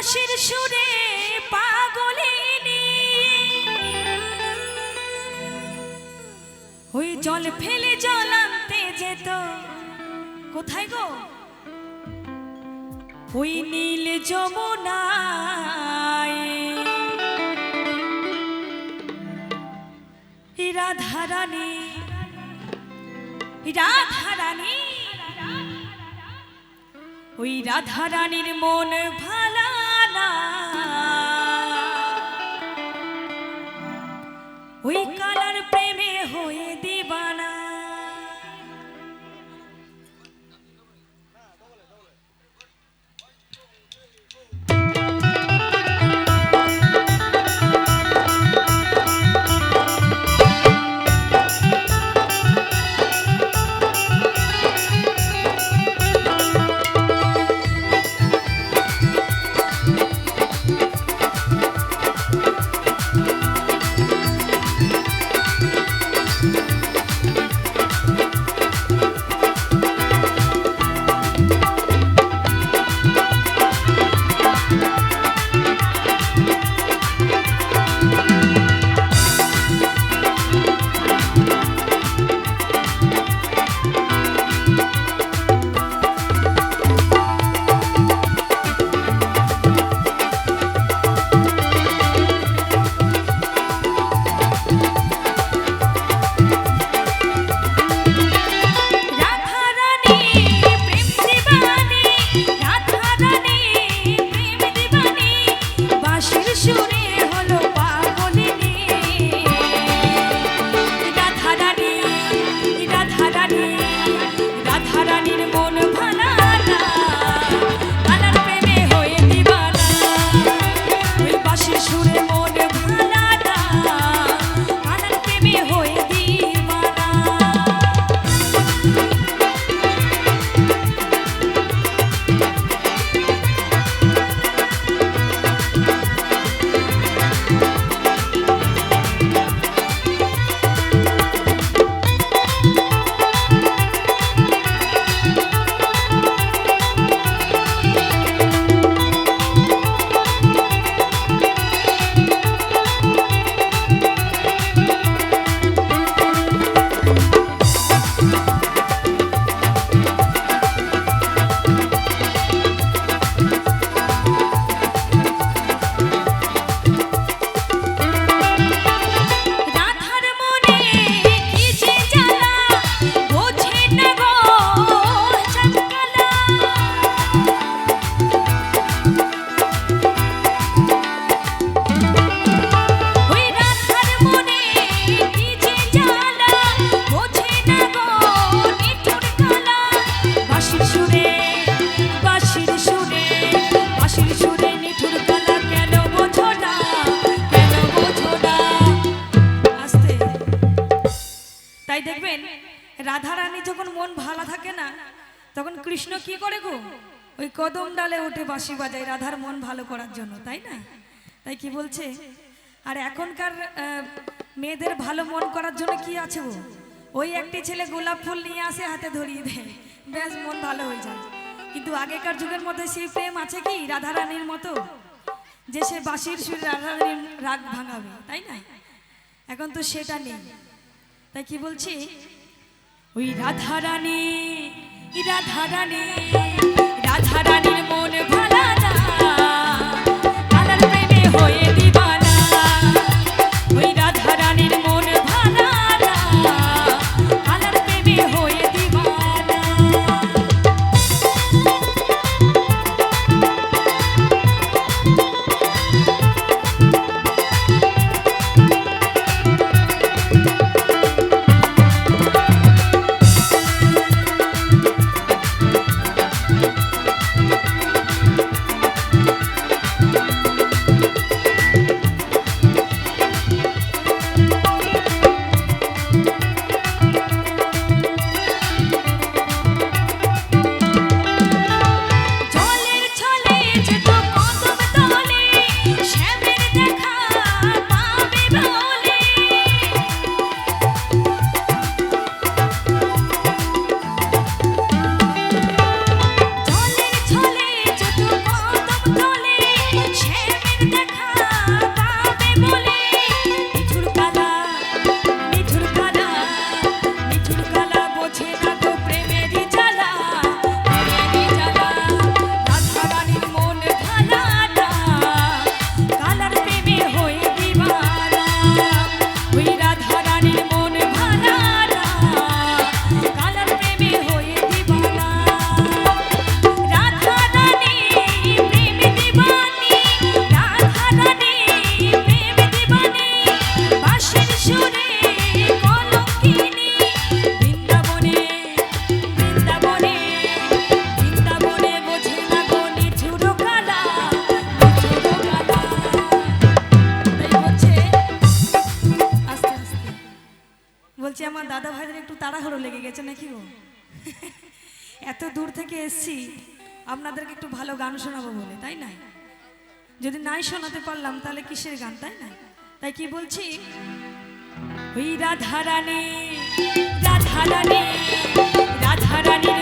বাঁশির সুরে পাগলিনী ওই জল ফেলে জল আনতে যেত কোথায় গো ওই নীল যমুনায় রাধারানী রাধারানী ওই রাধারানীর মন ভালা না ওই কালার প্রেমে হয়ে দিবানা রাধারানী যখন মন ভালো থাকে না তখন কৃষ্ণ কি করে গো ওই কদম ডালে উঠে বাঁশি বাজায় রাধার মন ভালো করার জন্য তাই না তাই কি বলছে আর এখনকার মেয়েদের ভালো মন করার জন্য কি আছে গো ওই একটি ছেলে গোলাপ ফুল নিয়ে আসে হাতে ধরিয়ে দেয় বেশ মন ভালো হয়ে যায় কিন্তু আগেকার যুগের মধ্যে সেই প্রেম আছে কি রাধারানীর মতো যে সে বাঁশির সুরে রাধারানীর রাগ ভাঙাবে তাই না এখন তো সেটা নেই তাই কি বলছি ওই রাধারানী রাধারানী রাধারানীর মন ভালা না কালার প্রেমে হয়ে দিবানা ওই রাধারানীর মন ভালা না কালার প্রেমে হয়ে দিবানা আমার দাদা ভাইদের একটু তাড়াহুড়ো লেগে গেছে নাকি গো? এত দূর থেকে এসছি আপনাদেরকে একটু ভালো গান শোনাবো বলে, তাই না? যদি নাই শোনাতে পারলাম তাহলে কিসের গান, তাই না? তাই কি বলছি, ওই রাধারানী রাধারানী রাধারানীর